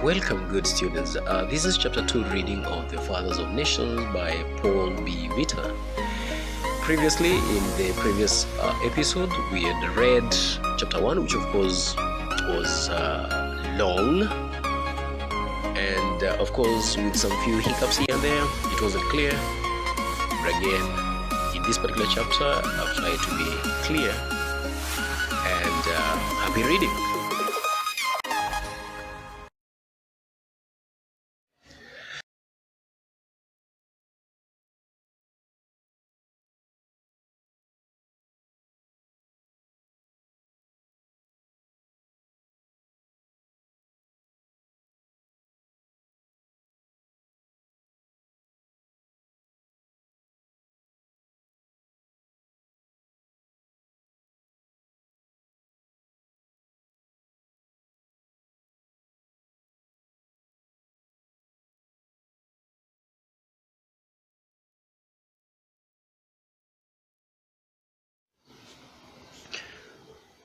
Welcome, good students. This is chapter 2 reading of The Fathers of Nations by Paul B. Witter. Previously, in the previous episode, we had read chapter 1, which of course was long, and of course with some few hiccups here and there. It wasn't clear. But again, in this particular chapter, I've tried to be clear and happy reading.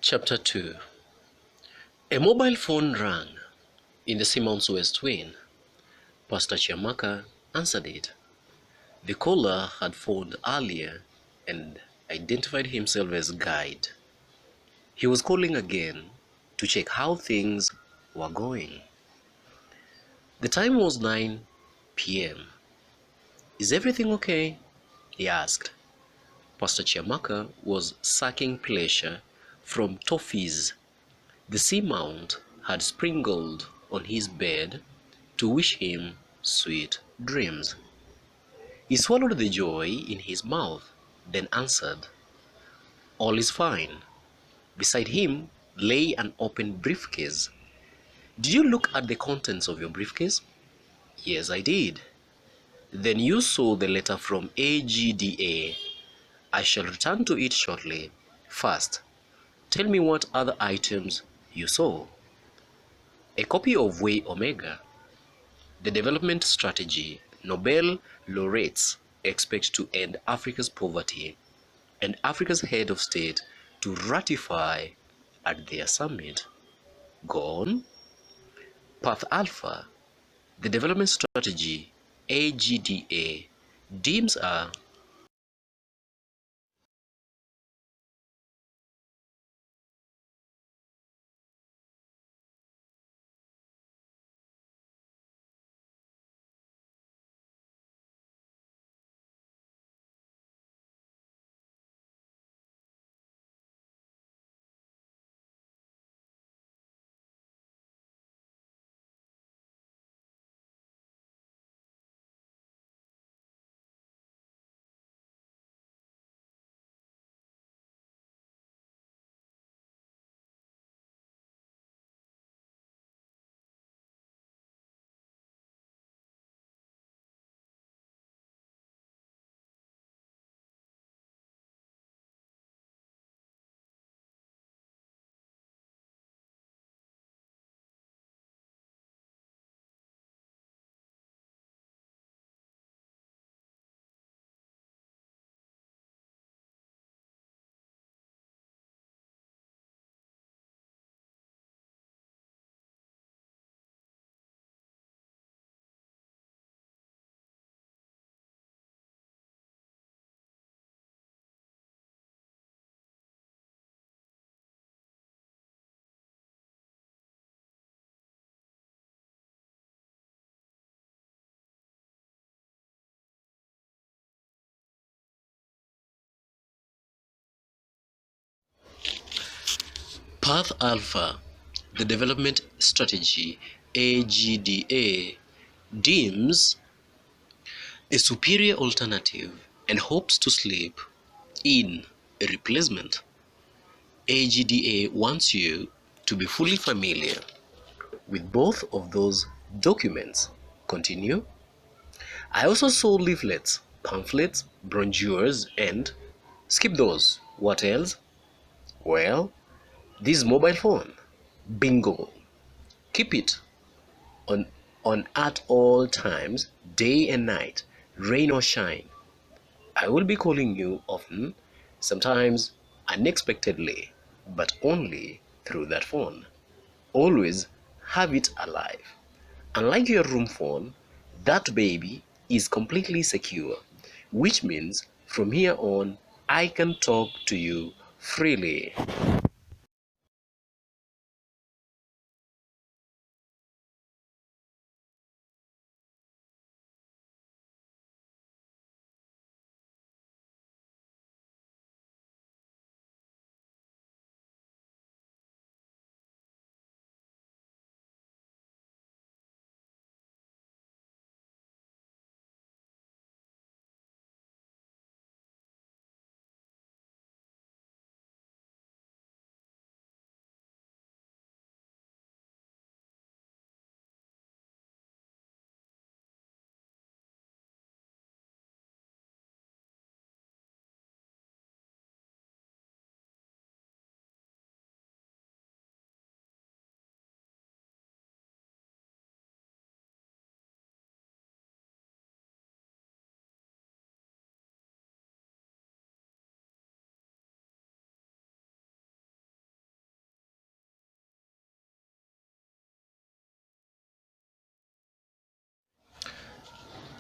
Chapter 2. A mobile phone rang in the Simon's West Wing. Pastor Chiamaka answered it. The caller had phoned earlier and identified himself as guide. He was calling again to check how things were going. The time was 9 p.m. "Is everything okay?" he asked. Pastor Chiamaka was sucking pleasure from toffees the seamount had sprinkled on his bed to wish him sweet dreams. He swallowed the joy in his mouth, then answered, "All is fine." Beside him lay an open briefcase. "Did you look at the contents of your briefcase?" "Yes, I did." "Then you saw the letter from AGDA. I shall return to it shortly. First, tell me what other items you saw." "A copy of Way Omega. The development strategy Nobel laureates expect to end Africa's poverty, and Africa's head of state to ratify at their summit." "Go on." "Path Alpha. The development strategy AGDA deems a Path Alpha. The development strategy AGDA deems a superior alternative and hopes to slip in a replacement. AGDA wants you to be fully familiar with both of those documents. Continue. "I also saw leaflets, pamphlets, brochures, and skip those. What else?" "Well, this mobile phone. Bingo. Keep it on at all times, day and night, rain or shine. I will be calling you often, sometimes unexpectedly, but only through that phone. Always have it alive. Unlike your room phone, that baby is completely secure, which means from here on, I can talk to you freely.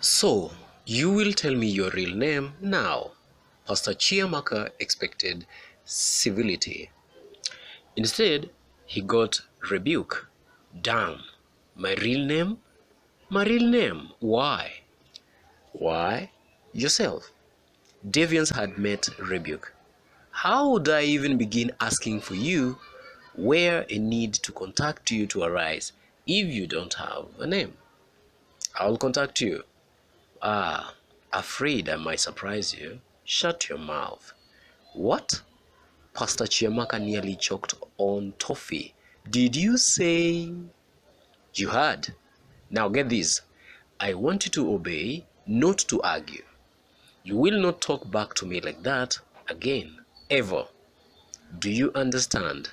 So, you will tell me your real name now. Pastor Chiamaka expected civility. Instead, he got rebuke. Damn, my real name? My real name? Why? Why? Yourself. Deviance had met rebuke. How would I even begin asking for you where a need to contact you to arise if you don't have a name? I'll contact you. Ah, afraid I might surprise you. Shut your mouth. What? Pastor Chiamaka nearly choked on toffee. Did you say you had? Now get this. I want you to obey, not to argue. You will not talk back to me like that again, ever. Do you understand?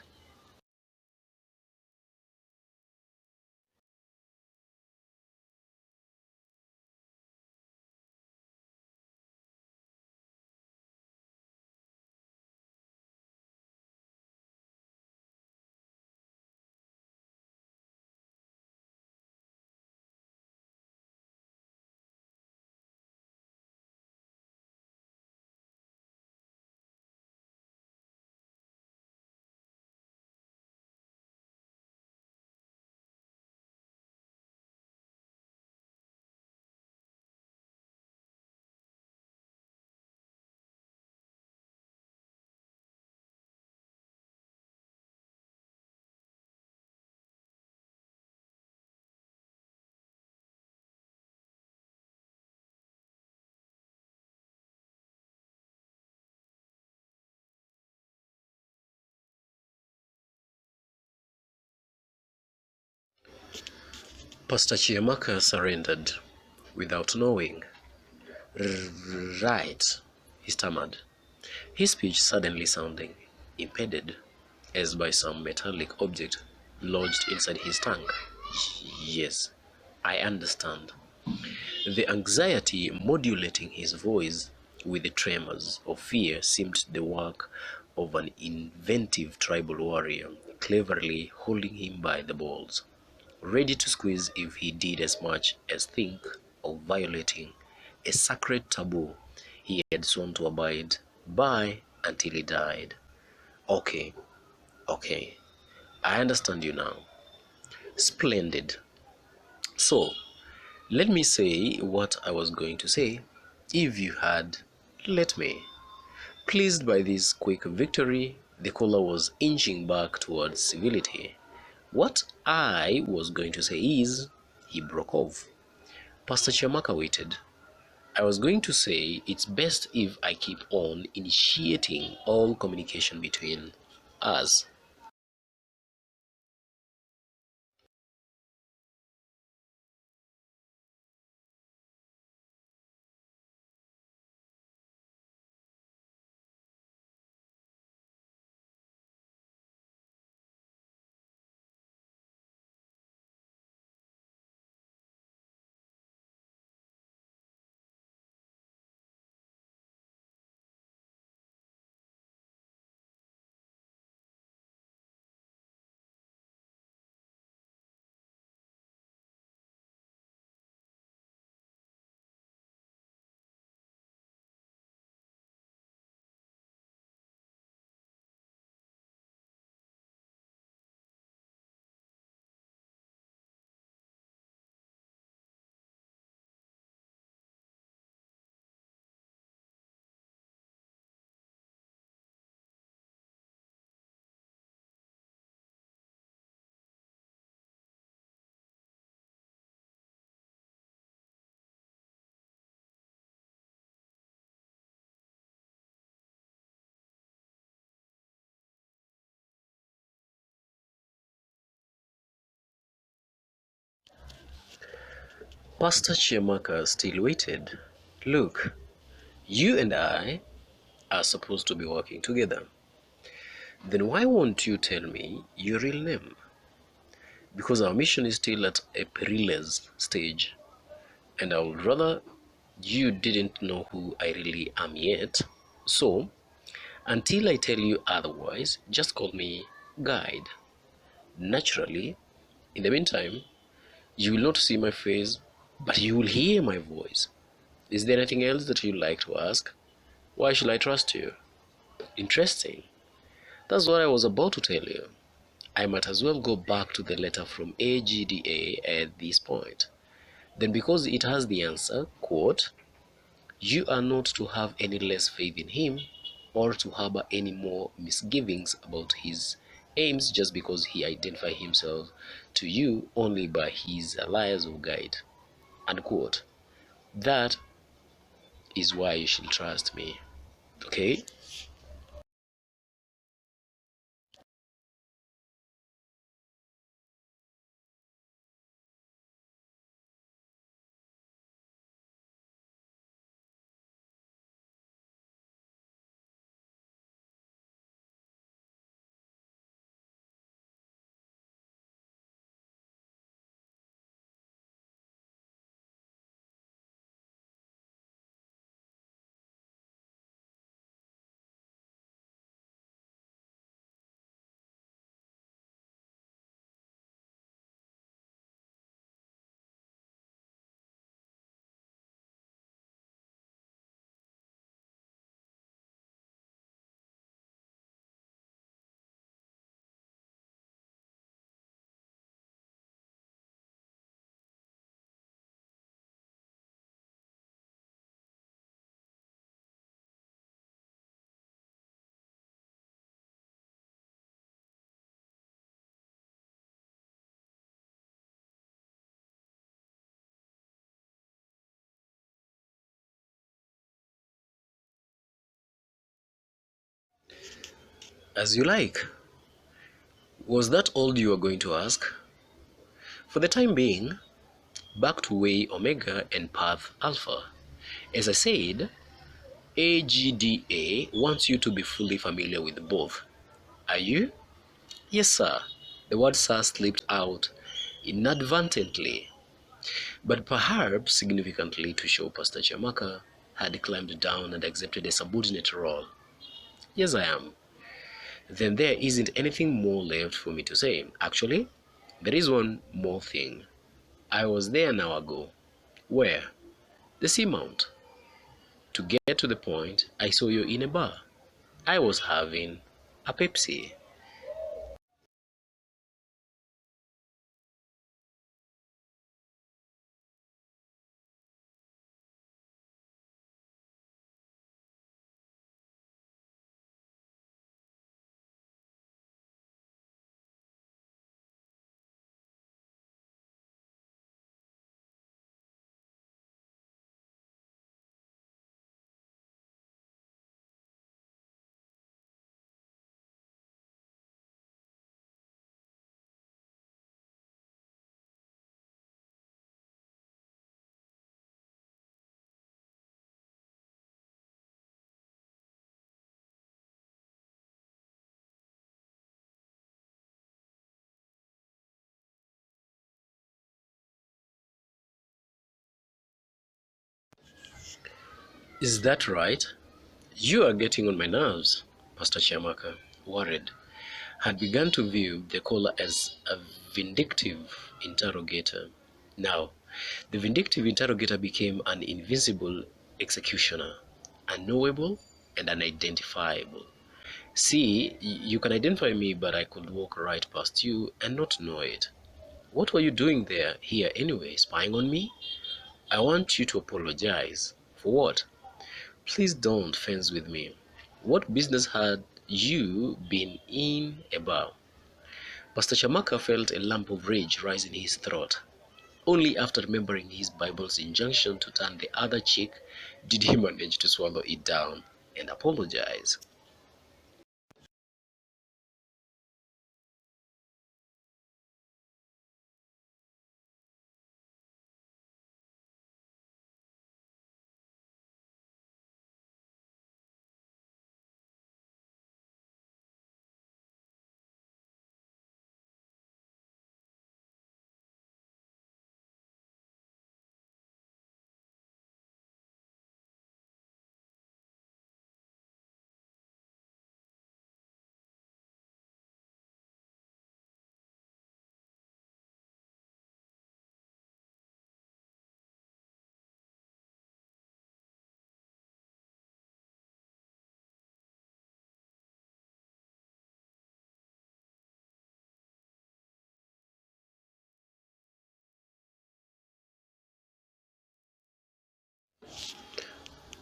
Pastor Chiamaka surrendered without knowing. Right, he stammered, his speech suddenly sounding impeded as by some metallic object lodged inside his tongue. Yes, I understand. The anxiety modulating his voice with the tremors of fear seemed the work of an inventive tribal warrior, cleverly holding him by the balls, ready to squeeze if he did as much as think of violating a sacred taboo he had sworn to abide by until he died. Okay, okay, I understand you now. Splendid. So, let me say what I was going to say, if you had let me. Pleased by this quick victory, the caller was inching back towards civility. What I was going to say is, he broke off. Pastor Chiamaka waited. I was going to say it's best if I keep on initiating all communication between us. Pastor Chiamaka still waited. Look, you and I are supposed to be working together. Then why won't you tell me your real name? Because our mission is still at a perilous stage, and I would rather you didn't know who I really am yet. So, until I tell you otherwise, just call me Guide. Naturally, in the meantime, you will not see my face, but you will hear my voice. Is there anything else that you'd like to ask? Why should I trust you? Interesting. That's what I was about to tell you. I might as well go back to the letter from AGDA at this point. Then, because it has the answer, quote, you are not to have any less faith in him or to harbor any more misgivings about his aims just because he identifies himself to you only by his alias or guide. Unquote. That is why you should trust me. Okay? As you like. Was that all you were going to ask? For the time being, back to way omega and path alpha. As I said, AGDA wants you to be fully familiar with both. Are you? Yes, sir. The word sir slipped out inadvertently, but perhaps significantly to show Pastor Chiamaka had climbed down and accepted a subordinate role. Yes, I am. Then there isn't anything more left for me to say. Actually, there is one more thing. I was there an hour ago. Where? The Seamount. To get to the point, I saw you in a bar. I was having a Pepsi. Is that right? You are getting on my nerves. Pastor Chiamaka, worried, had begun to view the caller as a vindictive interrogator. Now, the vindictive interrogator became an invincible executioner, unknowable and unidentifiable. See, you can identify me, but I could walk right past you and not know it. What were you doing here anyway, spying on me? I want you to apologize. For what? Please don't fence with me. What business had you been in a bar? Pastor Chamaka felt a lump of rage rise in his throat. Only after remembering his Bible's injunction to turn the other cheek did he manage to swallow it down and apologize.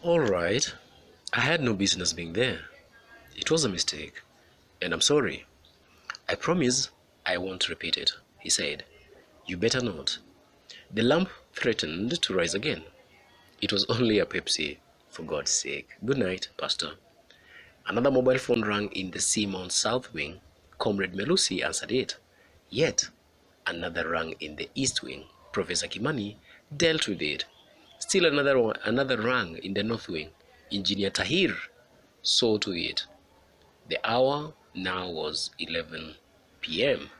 All right. I had no business being there. It was a mistake, and I'm sorry. I promise I won't repeat it, he said. You better not. The lamp threatened to rise again. It was only a Pepsi, for God's sake. Good night, Pastor. Another mobile phone rang in the Seamount South Wing. Comrade Melusi answered it. Yet another rang in the East Wing. Professor Kimani dealt with it. Still another rang in the North Wing. Engineer Tahir saw to it. The hour now was 11 p.m.